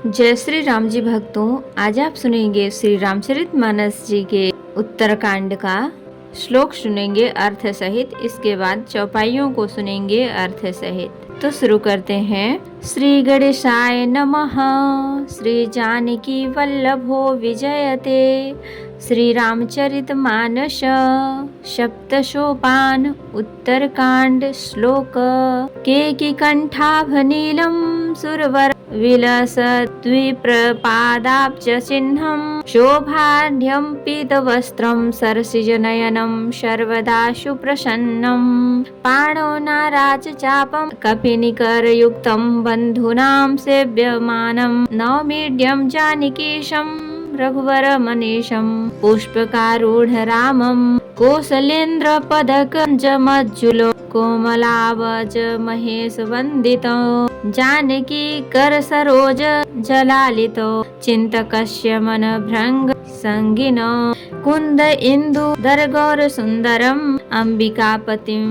जय श्री राम जी भक्तों, आज आप सुनेंगे श्री रामचरितमानस जी के उत्तरकांड का श्लोक सुनेंगे अर्थ सहित। इसके बाद चौपाइयों को सुनेंगे अर्थ सहित। तो शुरू करते हैं। श्री गणेशाय नमः। श्री जानकी वल्लभो विजयते। श्री रामचरितमानस सप्तशोपान उत्तरकांड श्लोक। केकी कंठाभनीलम सुरवर विलसद्विप्रपादाब्ज चिह्नं शोभाढ्यं पीतवस्त्रं सरसिजनयनं सर्वदा सुप्रसन्नं पाणौ नाराचचापं कपिनिकरयुक्तं बन्धूनां सेव्यमानं नौमीड्यं जानकीशं रघुवरमनीशं पुष्पकारूढ रामं कौसलेन्द्रपदकञ्जमज्जुलो कोमलावज महेश वंदितो जानकी कर सरोज जलालितो चिंतकस्य मन भृंग संगिनो कुंद इंदु दरगौर सुंदरम अंबिकापतिम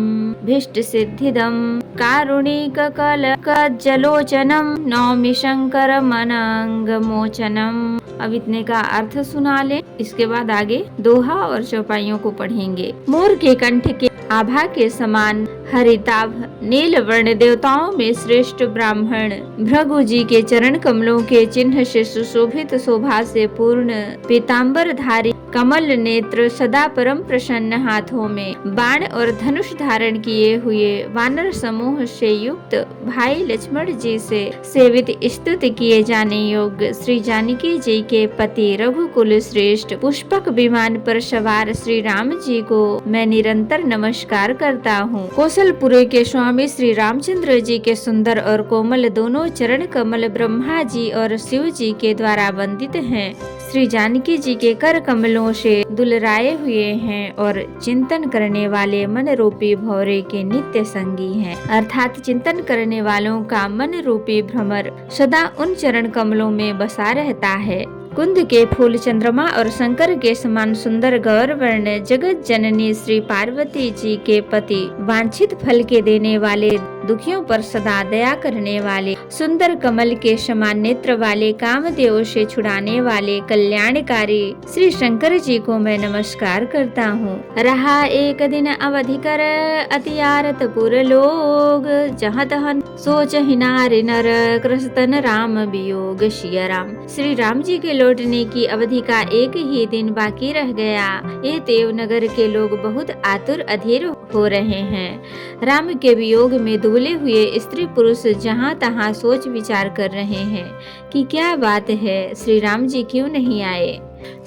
भीष्ट सिद्धिदम कारुणिक कलक जलोचनम नौमि शंकर मनांग मोचनम। अब इतने का अर्थ सुना ले। इसके बाद आगे दोहा और चौपाइयों को पढ़ेंगे। मोर के कंठ के आभा के समान हरिताभ नील वर्ण देवताओं में श्रेष्ठ ब्राह्मण भृगु जी के चरण कमलों के चिन्ह से सुशोभित शोभा से पूर्ण पीताम्बर धारी कमल नेत्र सदा परम प्रसन्न हाथों में बाण और धनुष धारण किए हुए वानर समूह से युक्त भाई लक्ष्मण जी से सेवित स्तुति किए जाने योग्य श्री जानकी जी के पति रघुकुल श्रेष्ठ पुष्पक विमान पर सवार श्री राम जी को मैं निरंतर नमस्कार करता हूँ। कौशलपुरी के स्वामी श्री रामचंद्र जी के सुंदर और कोमल दोनों चरण कमल ब्रह्मा जी और शिव जी के द्वारा वंदित हैं। श्री जानकी जी के कर कमलों से दुलराए हुए हैं और चिंतन करने वाले मन रूपी भौरे के नित्य संगी हैं। अर्थात चिंतन करने वालों का मन रूपी भ्रमर सदा उन चरण कमलों में बसा रहता है। कुंद के फूल चंद्रमा और शंकर के समान सुंदर गौर वर्ण जगत जननी श्री पार्वती जी के पति वांछित फल के देने वाले दुखियों पर सदा दया करने वाले सुंदर कमल के समान नेत्र वाले कामदेव से छुड़ाने वाले कल्याणकारी श्री शंकर जी को मैं नमस्कार करता हूँ। रहा एक दिन अवधि कर अति आरत पुर लोग जहाँ तहन सोच ही नारी नर कृष्ण राम वियोग सिया राम। श्री राम जी के लौटने की अवधि का एक ही दिन बाकी रह गया। ये देवनगर के लोग बहुत आतुर अधीर हो रहे हैं। राम के वियोग में दुबले हुए स्त्री पुरुष जहाँ तहाँ सोच विचार कर रहे हैं कि क्या बात है, श्री राम जी क्यों नहीं आए।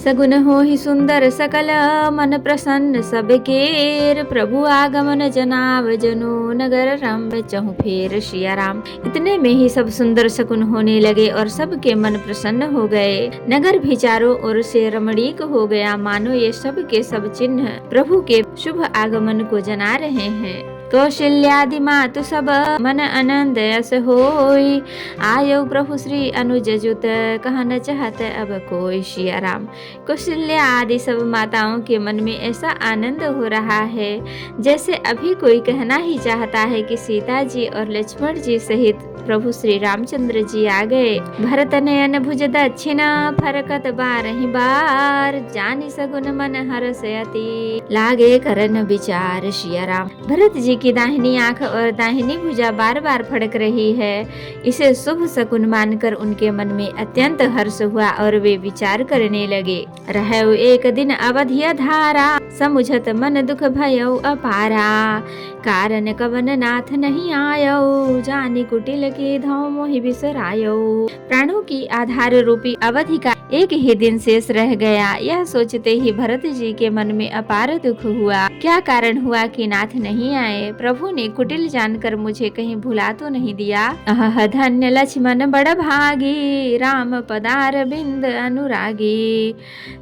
सगुन हो ही सुंदर सकल मन प्रसन्न सबके प्रभु आगमन जनाव जनु नगर राम चहु फेर सिया राम। इतने में ही सब सुंदर शकुन होने लगे और सबके मन प्रसन्न हो गए। नगर भी चारों ओर से रमणीक हो गया, मानो ये सब के सब चिन्ह प्रभु के शुभ आगमन को जना रहे हैं। कौशल्यादि मातु सब मन आनंद यस होई आयो प्रभु श्री अनुज जुत कहना चाहत अब कोई सिया राम। कौशल्या आदि सब माताओं के मन में ऐसा आनंद हो रहा है जैसे अभी कोई कहना ही चाहता है कि सीता जी और लक्ष्मण जी सहित प्रभु श्री रामचंद्र जी आ गए। भरत नयन भुज दक्षिणा फरकत बारहि बार जानी सगुन मन हर्षयति लागे करन विचार सिया राम। भरत जी की दाहिनी आंख और दाहिनी भुजा बार बार फड़क रही है। इसे शुभ शकुन मानकर उनके मन में अत्यंत हर्ष हुआ और वे विचार करने लगे। रहौ एक दिन अवधिया धारा समुझत मन दुख भयो अपारा कारण कवन नाथ नहीं आयो जानी कुटिल के धौ मोहि बिसरायो। प्राणों की आधार रूपी अवधि का एक ही दिन शेष रह गया। यह सोचते ही भरत जी के मन में अपार दुख हुआ। क्या कारण हुआ कि नाथ नहीं आए। प्रभु ने कुटिल जानकर मुझे कहीं भुला तो नहीं दिया। अह धन्य लक्ष्मण बड़ भागी राम पदार बिंद अनुरागी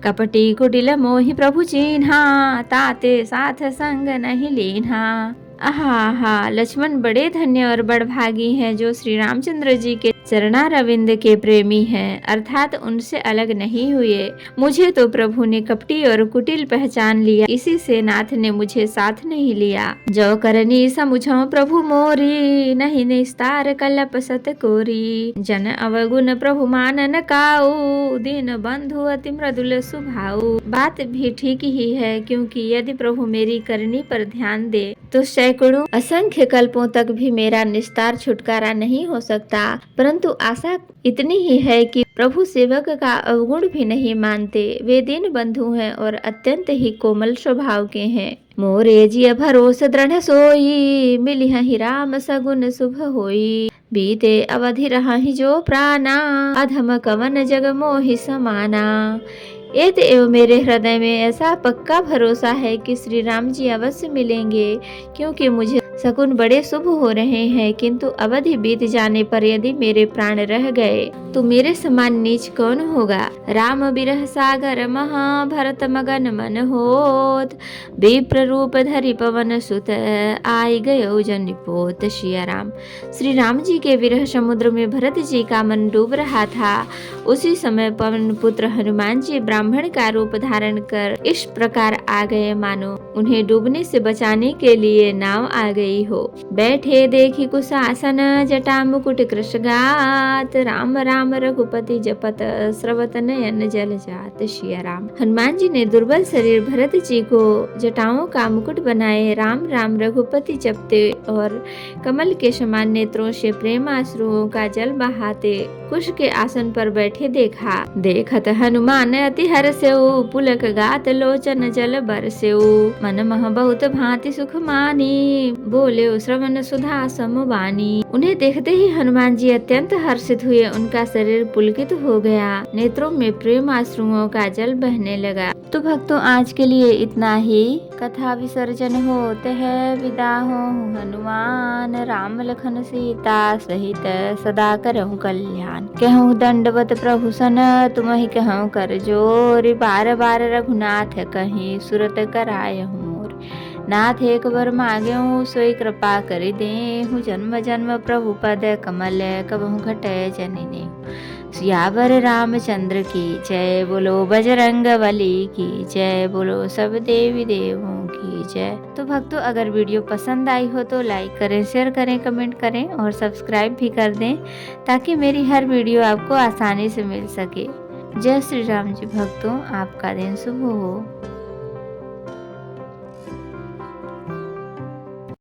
कपटी कुटिल मोहि प्रभु चिन्हा ताते साथ संग नहीं लीन्हा। आहा लक्ष्मण बड़े धन्य और बड़भागी हैं जो श्री रामचंद्र जी के चरणारविंद के प्रेमी हैं, अर्थात उनसे अलग नहीं हुए। मुझे तो प्रभु ने कपटी और कुटिल पहचान लिया, इसी से नाथ ने मुझे साथ नहीं लिया। जो करनी समुझो प्रभु मोरी, नहीं निस्तार कल्प सत कोरी। जन अवगुण प्रभु मानन काऊ, दीन बंधु अति मृदुल सुभाऊ। बात भी ठीक ही है, क्योंकि यदि प्रभु मेरी करनी पर ध्यान दे तो सैकड़ों असंख्य कल्पों तक भी मेरा निस्तार छुटकारा नहीं हो सकता, परंतु आशा इतनी ही है कि प्रभु सेवक का अवगुण भी नहीं मानते। वे दीन बंधु हैं और अत्यंत ही कोमल स्वभाव के हैं। मोरे जिय भरोस दृढ़ सोई, मिली ही राम सगुन शुभ होई। बीते अवधि रहा जो प्राणा, अधम कवन जग मोहि समाना। एत एवं मेरे हृदय में ऐसा पक्का भरोसा है कि श्री राम जी अवश्य मिलेंगे, क्योंकि मुझे शकुन बड़े शुभ हो रहे हैं। किंतु अवधि बीत जाने पर यदि मेरे प्राण रह गए तो मेरे समान नीच कौन होगा। राम बिरह सागर महा, भरत मगन मन होत। विप्र रूप धरि पवन सुत, आई गयो जन पोत। सिया राम। श्री राम जी के विरह समुद्र में भरत जी का मन डूब रहा था। उसी समय पवन पुत्र हनुमान जी ब्राह्मण का रूप धारण कर इस प्रकार आ गए मानो उन्हें डूबने से बचाने के लिए नाव आ गई हो। बैठे देखी कुशासन, जटा मुकुट कृष्ण गात। राम राम रघुपति जपत, स्रवत नयन जल जात। सिया राम। हनुमान जी ने दुर्बल शरीर भरत जी को जटाओं का मुकुट बनाए राम राम रघुपति जपते और कमल के समान नेत्रों से प्रेमाश्रुओं का जल बहाते कुश के आसन पर बैठे देखा। देखत हनुमान अति हर्षेउ, पुलक गात लोचन जल बरसेउ। मन मह बहुत भांति सुख मानी, बोले श्रवण सुधा समवानी। उन्हें देखते ही हनुमान जी अत्यंत हर्षित हुए। उनका शरीर पुलकित हो गया, नेत्रों में प्रेम आश्रुओं का जल बहने लगा। तो भक्तों, आज के लिए इतना ही। कथा विसर्जन होते है, विदा हो हनुमान। राम लखन सीता सहित सदा करहु कल्याण। कहूँ दंडवत प्रभु सन, तुम ही कहूँ कर जोर। बार बार रघुनाथ कहीं, सुरत करायहु मोर। नाथ एक बर मांग्यो, सोई कृपा करि देहु। जन्म जन्म प्रभु पद कमल, कबहु घटय जनिने। सियावर रामचंद्र की जय, बोलो बजरंग बली की जय, बोलो सब देवी देवों की जय। तो भक्तों, अगर वीडियो पसंद आई हो तो लाइक करें, शेयर करें, कमेंट करें और सब्सक्राइब भी कर दें, ताकि मेरी हर वीडियो आपको आसानी से मिल सके। जय श्री राम जी। भक्तों, आपका दिन शुभ हो।